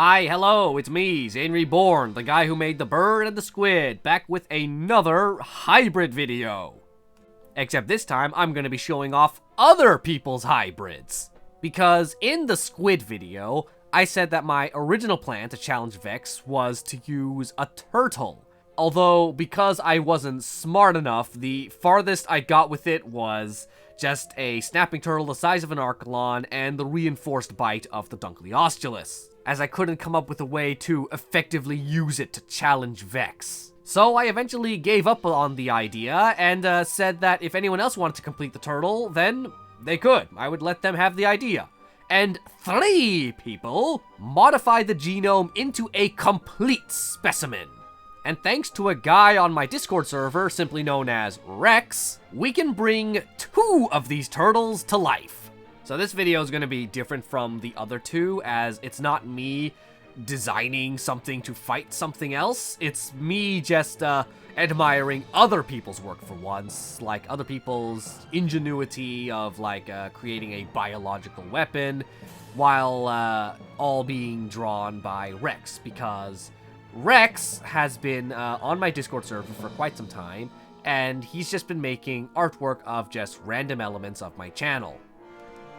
Hi, hello, it's me, Zainreborn, the guy who made the bird and the squid, back with another hybrid video. Except this time, I'm gonna be showing off other people's hybrids. Because in the squid video, I said that my original plan to challenge Vex was to use a turtle. Although, because I wasn't smart enough, the farthest I got with it was just a snapping turtle the size of an Archelon and the reinforced bite of the Dunkleosteolus, as I couldn't come up with a way to effectively use it to challenge Vex. So I eventually gave up on the idea and said that if anyone else wanted to complete the turtle, then they could. I would let them have the idea. And 3 people modified the genome into a complete specimen. And thanks to a guy on my Discord server, simply known as Rex, we can bring 2 of these turtles to life. So this video is going to be different from the other 2, as it's not me designing something to fight something else. It's me just admiring other people's work for once, like other people's ingenuity of creating a biological weapon, while all being drawn by Rex, because Rex has been on my Discord server for quite some time, and he's just been making artwork of just random elements of my channel.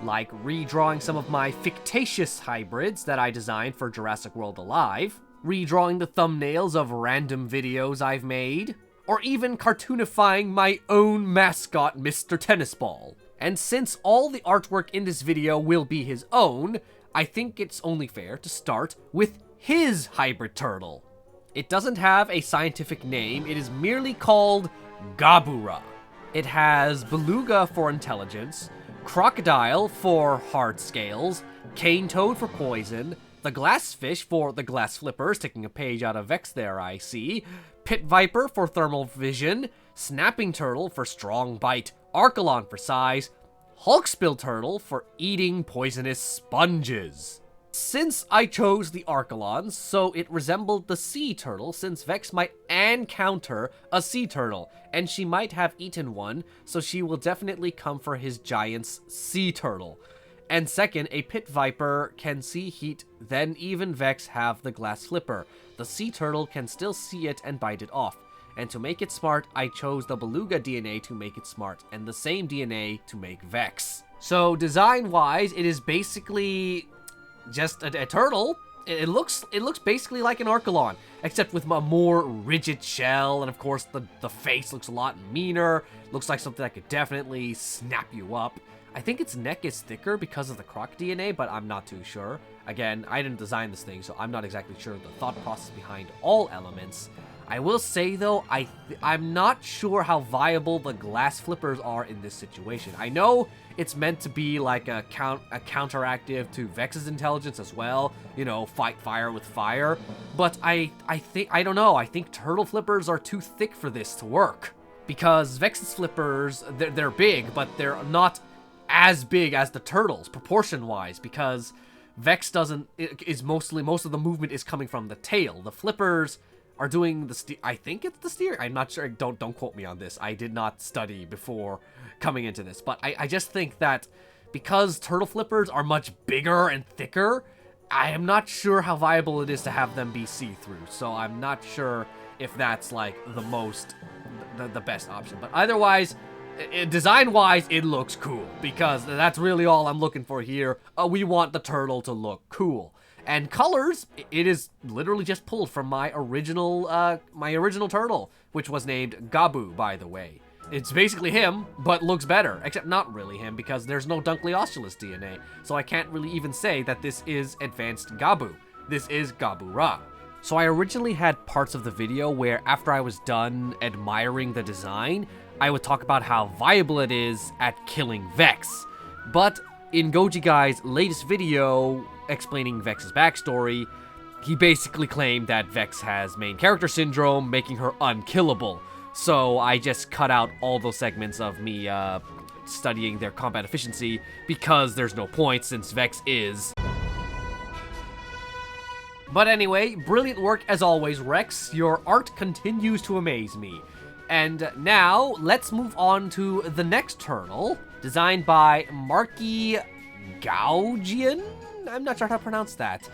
Like redrawing some of my fictitious hybrids that I designed for Jurassic World Alive, redrawing the thumbnails of random videos I've made, or even cartoonifying my own mascot, Mr. Tennis Ball. And since all the artwork in this video will be his own, I think it's only fair to start with his hybrid turtle. It doesn't have a scientific name, it is merely called Gabura. It has beluga for intelligence, crocodile for hard scales, cane toad for poison, the glassfish for the glass flippers, taking a page out of Vex there I see, pit viper for thermal vision, snapping turtle for strong bite, Archelon for size, hawksbill turtle for eating poisonous sponges. Since I chose the Archelons, so it resembled the sea turtle, since Vex might encounter a sea turtle, and she might have eaten one, so she will definitely come for his giant's sea turtle. And second, a pit viper can see heat, then even Vex have the glass flipper. The sea turtle can still see it and bite it off. And to make it smart, I chose the beluga DNA to make it smart, and the same DNA to make Vex. So design-wise, it is basically just a turtle. It looks basically like an Archelon, except with a more rigid shell, and of course the face looks a lot meaner. Looks like something that could definitely snap you up. I think its neck is thicker because of the croc DNA, but I'm not too sure. Again, I didn't design this thing, so I'm not exactly sure the thought process behind all elements. I will say, though, I'm not sure how viable the glass flippers are in this situation. I know it's meant to be like a counteractive to Vex's intelligence as well, you know, fight fire with fire, but I don't know, I think turtle flippers are too thick for this to work. Because Vex's flippers, they're big, but they're not as big as the turtles, proportion-wise, because Vex most of the movement is coming from the tail. The flippers are doing the I think it's the steer. I'm not sure. Don't quote me on this. I did not study before coming into this, but I just think that because turtle flippers are much bigger and thicker, I am not sure how viable it is to have them be see-through. So I'm not sure if that's like the best option. But otherwise, design-wise, it looks cool, because that's really all I'm looking for here. We want the turtle to look cool. And colors, it is literally just pulled from my original turtle, which was named Gabu, by the way. It's basically him, but looks better, except not really him, because there's no Dunkleosteolus DNA, so I can't really even say that this is advanced Gabu. This is Gabura. So I originally had parts of the video where, after I was done admiring the design, I would talk about how viable it is at killing Vex. But in Goji Guy's latest video explaining Vex's backstory, he basically claimed that Vex has main character syndrome, making her unkillable. So I just cut out all those segments of me studying their combat efficiency, because there's no point since Vex is. But anyway, brilliant work as always, Rex. Your art continues to amaze me. And now, let's move on to the next turtle, designed by Marky Gaugian? I'm not sure how to pronounce that.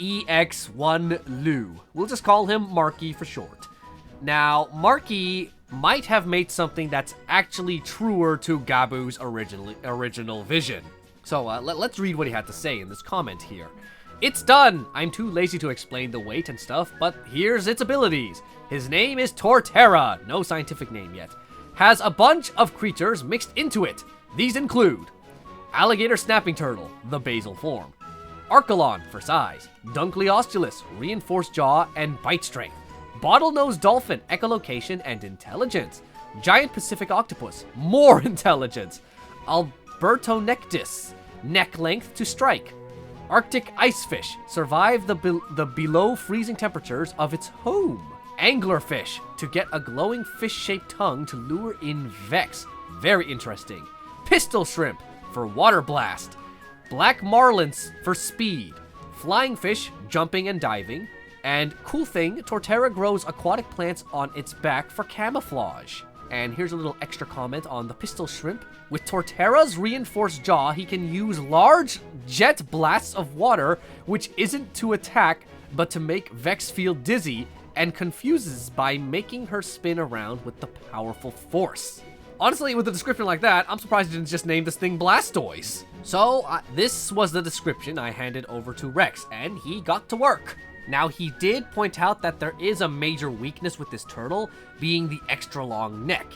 EX1 Lu. We'll just call him Marky for short. Now, Marky might have made something that's actually truer to Gabu's original vision. So let's read what he had to say in this comment here. It's done! I'm too lazy to explain the weight and stuff, but here's its abilities. His name is Torterra, no scientific name yet. Has a bunch of creatures mixed into it. These include Alligator Snapping Turtle, the basal form. Archelon for size. Dunkleosteus, reinforced jaw and bite strength. Bottlenose Dolphin, echolocation and intelligence. Giant Pacific Octopus, more intelligence. Albertonectis, neck length to strike. Arctic Icefish, survive the below freezing temperatures of its home. Anglerfish, to get a glowing fish-shaped tongue to lure in Vex. Very interesting. Pistol Shrimp, for water blast. Black Marlins, for speed. Flying Fish, jumping and diving. And cool thing, Torterra grows aquatic plants on its back for camouflage. And here's a little extra comment on the Pistol Shrimp. With Torterra's reinforced jaw, he can use large jet blasts of water, which isn't to attack, but to make Vex feel dizzy, and confuses by making her spin around with the powerful force. Honestly, with a description like that, I'm surprised you didn't just name this thing Blastoise. So, this was the description I handed over to Rex, and he got to work. Now, he did point out that there is a major weakness with this turtle, being the extra long neck.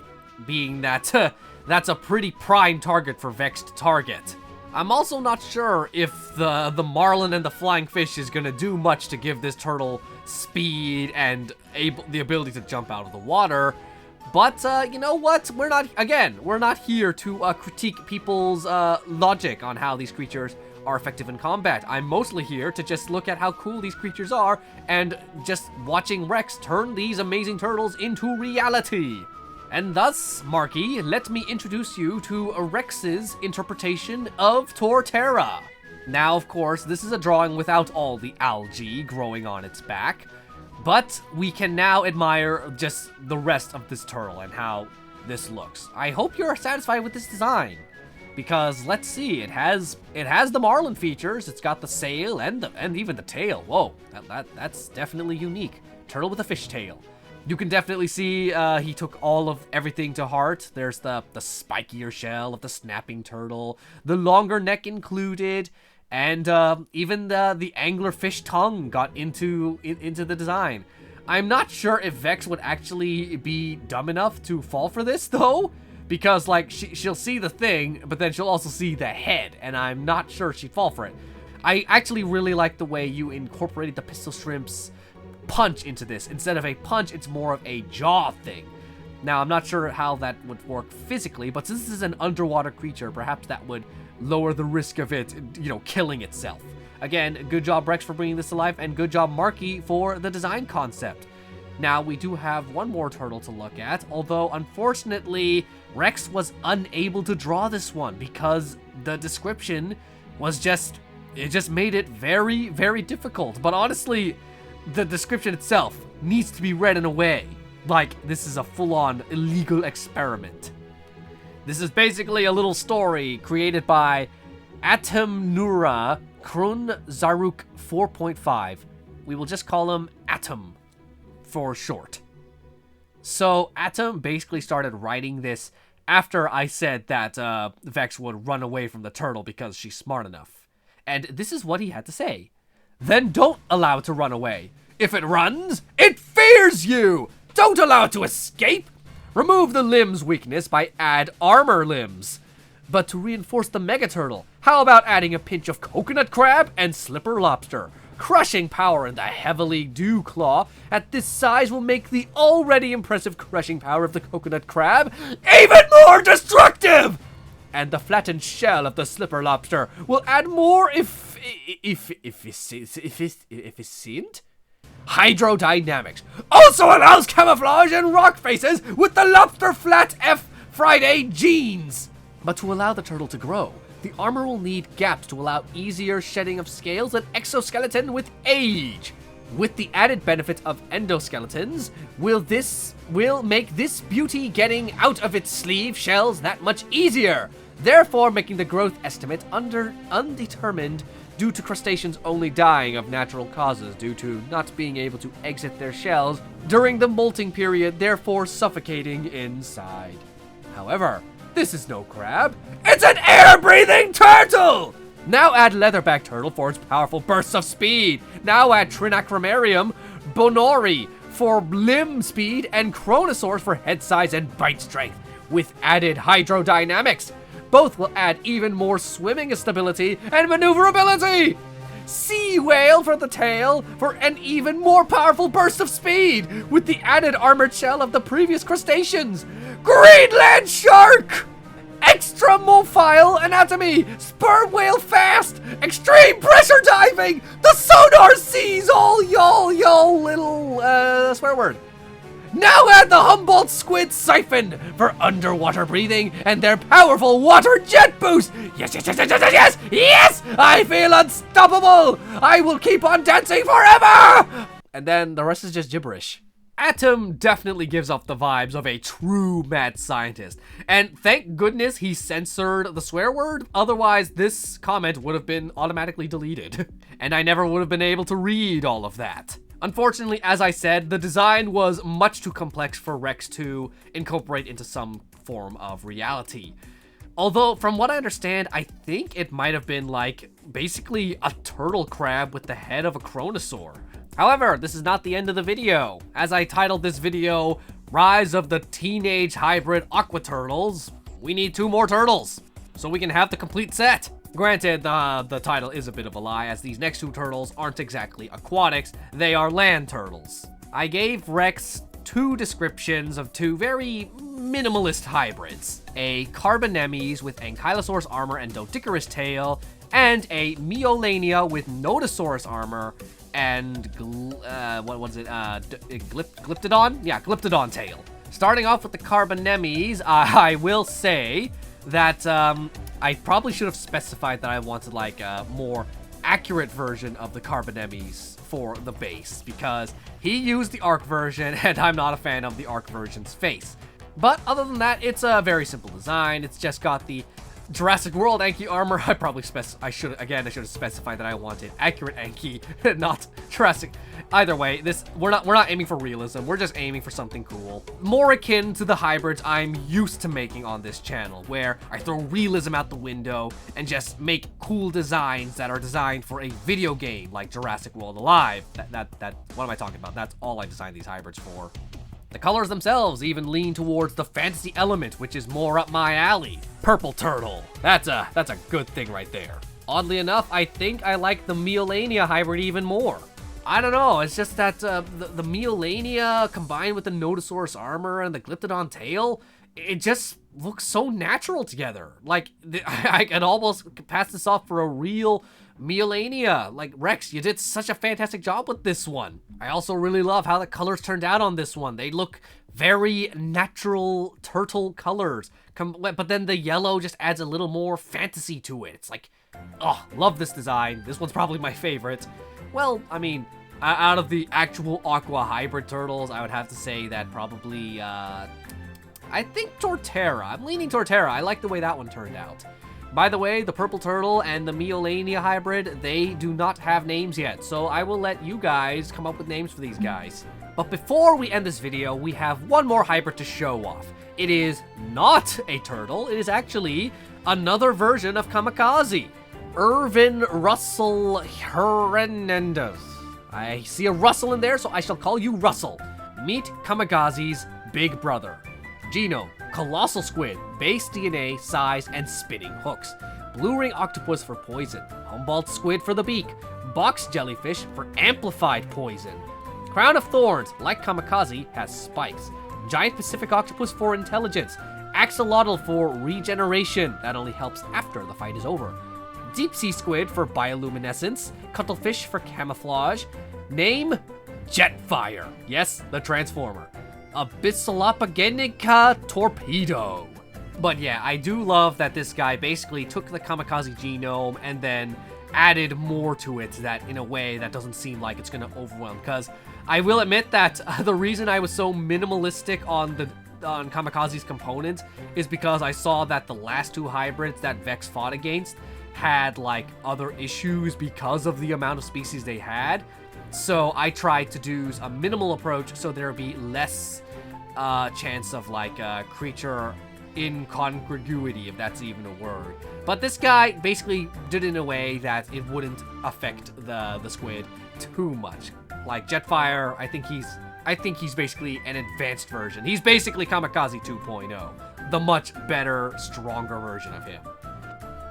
Being that, that's a pretty prime target for Vex to target. I'm also not sure if the Marlin and the Flying Fish is gonna do much to give this turtle speed and the ability to jump out of the water. But, you know what? We're not here to critique people's logic on how these creatures are effective in combat. I'm mostly here to just look at how cool these creatures are and just watching Rex turn these amazing turtles into reality. And thus, Marky, let me introduce you to Rex's interpretation of Torterra. Now, of course, this is a drawing without all the algae growing on its back, but we can now admire just the rest of this turtle and how this looks. I hope you're satisfied with this design, because let's see, it has the Marlin features. It's got the sail and even the tail. Whoa, that's definitely unique. Turtle with a fish tail. You can definitely see he took all of everything to heart. There's the spikier shell of the snapping turtle, the longer neck included, and even the anglerfish tongue got into the design. I'm not sure if Vex would actually be dumb enough to fall for this, though, because, like, she'll see the thing, but then she'll also see the head, and I'm not sure she'd fall for it. I actually really like the way you incorporated the Pistol Shrimp's punch into this. Instead of a punch, it's more of a jaw thing. Now, I'm not sure how that would work physically, but since this is an underwater creature, perhaps that would lower the risk of it, you know, killing itself. Again, good job, Rex, for bringing this to life, and good job, Marky, for the design concept. Now, we do have one more turtle to look at, although, unfortunately, Rex was unable to draw this one because the description was just made it very, very difficult. But honestly, the description itself needs to be read in a way like this is a full-on illegal experiment. This is basically a little story created by Atomnura Krun Zaruk 4.5. We will just call him Atom for short. So Atom basically started writing this after I said that Vex would run away from the turtle because she's smart enough. And this is what he had to say. Then don't allow it to run away. If it runs, it fears you! Don't allow it to escape! Remove the limbs weakness by add armor limbs. But to reinforce the mega turtle, how about adding a pinch of coconut crab and slipper lobster? Crushing power in the heavily dew claw at this size will make the already impressive crushing power of the coconut crab even more destructive! And the flattened shell of the slipper lobster will add more efficient hydrodynamics. Also allows camouflage and rock faces with the lobster flat F Friday genes. But to allow the turtle to grow, the armor will need gaps to allow easier shedding of scales and exoskeleton with age. With the added benefit of endoskeletons, will make this beauty getting out of its sleeve shells that much easier, therefore making the growth estimate undetermined due to crustaceans only dying of natural causes due to not being able to exit their shells during the molting period, therefore suffocating inside. However, this is no crab, it's an air-breathing turtle! Now add leatherback turtle for its powerful bursts of speed. Now add Trinacromarium bonori for limb speed and Chronosaurs for head size and bite strength. With added hydrodynamics, both will add even more swimming stability and maneuverability. Sea whale for the tail for an even more powerful burst of speed with the added armored shell of the previous crustaceans. Greenland shark! Extra mobile anatomy, sperm whale fast, extreme pressure diving, the sonar sees all y'all little, swear word. Now add the Humboldt squid siphon for underwater breathing and their powerful water jet boost. Yes, yes, yes, yes, yes, yes, yes! I feel unstoppable! I will keep on dancing forever! And then the rest is just gibberish. Atom definitely gives off the vibes of a true mad scientist. And thank goodness he censored the swear word, otherwise this comment would have been automatically deleted. And I never would have been able to read all of that. Unfortunately, as I said, the design was much too complex for Rex to incorporate into some form of reality. Although, from what I understand, I think it might have been like, basically a turtle crab with the head of a Chronosaur. However, this is not the end of the video. As I titled this video, Rise of the Teenage Hybrid Aqua Turtles, we need 2 more turtles, so we can have the complete set. Granted, the title is a bit of a lie, as these next 2 turtles aren't exactly aquatics, they are land turtles. I gave Rex 2 descriptions of 2 very minimalist hybrids. A Carbonemys with Ankylosaurus armor and Doedicurus tail, and a Meolania with Nodosaurus armor and Glyptodon? Yeah, Glyptodon tail. Starting off with the Carbonemys, I will say that I probably should have specified that I wanted like a more accurate version of the Carbonemys for the base, because he used the ARC version and I'm not a fan of the ARC version's face. But other than that, it's a very simple design. It's just got the Jurassic World Anki armor. I should have specified that I wanted accurate Anki, not Jurassic. Either way, we're not aiming for realism. We're just aiming for something cool, more akin to the hybrids I'm used to making on this channel, where I throw realism out the window and just make cool designs that are designed for a video game like Jurassic World Alive. What am I talking about? That's all I designed these hybrids for. The colors themselves even lean towards the fantasy element, which is more up my alley. Purple turtle. That's a good thing right there. Oddly enough, I think I like the Meolania hybrid even more. I don't know, it's just that the Meolania combined with the Nodosaurus armor and the Glyptodon tail, it just looks so natural together. Like, I can almost pass this off for a real Meolania. Like, Rex, you did such a fantastic job with this one. I also really love how the colors turned out on this one. They look very natural turtle colors. But then the yellow just adds a little more fantasy to it. It's like, oh, love this design. This one's probably my favorite. Well, I mean, out of the actual Aqua hybrid turtles, I would have to say that probably, I think Torterra. I'm leaning Torterra. I like the way that one turned out. By the way, the purple turtle and the Meolania hybrid, they do not have names yet, so I will let you guys come up with names for these guys. But before we end this video, we have one more hybrid to show off. It is not a turtle, it is actually another version of Kamikaze. Irvin Russell Hernandez. I see a Russell in there, so I shall call you Russell. Meet Kamikaze's big brother. Genome, colossal squid, base DNA, size, and spinning hooks. Blue ring octopus for poison. Humboldt squid for the beak. Box jellyfish for amplified poison. Crown of thorns, like Kamikaze, has spikes. Giant Pacific octopus for intelligence. Axolotl for regeneration, that only helps after the fight is over. Deep sea squid for bioluminescence. Cuttlefish for camouflage. Name, Jetfire. Yes, the Transformer. Abyssalopogenica torpedo. But yeah, I do love that this guy basically took the Kamikaze genome and then added more to it, that in a way that doesn't seem like it's gonna overwhelm, because I will admit that the reason I was so minimalistic on Kamikaze's components is because I saw that the last 2 hybrids that Vex fought against had like other issues because of the amount of species they had. So I tried to do a minimal approach so there would be less chance of like creature incongruity, if that's even a word. But this guy basically did it in a way that it wouldn't affect the squid too much. Like Jetfire, I think he's basically an advanced version. He's basically Kamikaze 2.0, the much better, stronger version of him.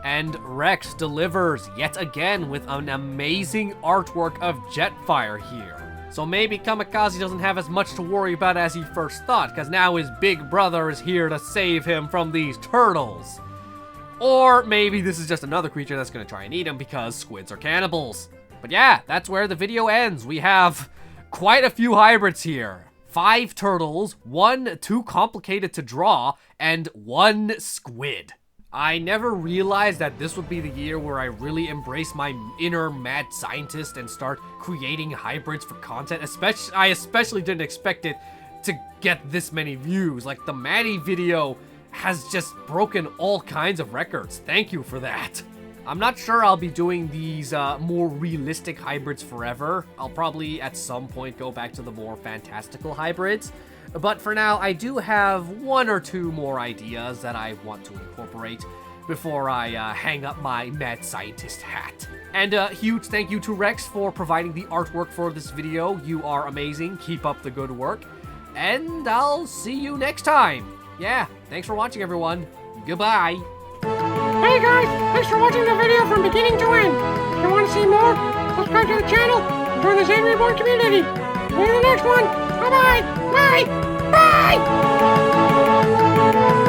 And Rex delivers yet again with an amazing artwork of Jetfire here. So maybe Kamikaze doesn't have as much to worry about as he first thought, because now his big brother is here to save him from these turtles. Or maybe this is just another creature that's going to try and eat him because squids are cannibals. But yeah, that's where the video ends. We have quite a few hybrids here. 5 turtles, 1 too complicated to draw, and 1 squid. I never realized that this would be the year where I really embrace my inner mad scientist and start creating hybrids for content. I especially didn't expect it to get this many views. Like, the Maddie video has just broken all kinds of records. Thank you for that. I'm not sure I'll be doing these more realistic hybrids forever. I'll probably at some point go back to the more fantastical hybrids. But for now, I do have 1 or 2 more ideas that I want to incorporate before I hang up my mad scientist hat. And a huge thank you to Rex for providing the artwork for this video. You are amazing. Keep up the good work. And I'll see you next time. Yeah, thanks for watching, everyone. Goodbye. Hey guys, thanks for watching the video from beginning to end. If you want to see more, subscribe to the channel and join the Zainreborn community. See you in the next one. Bye-bye. Bye. Bye.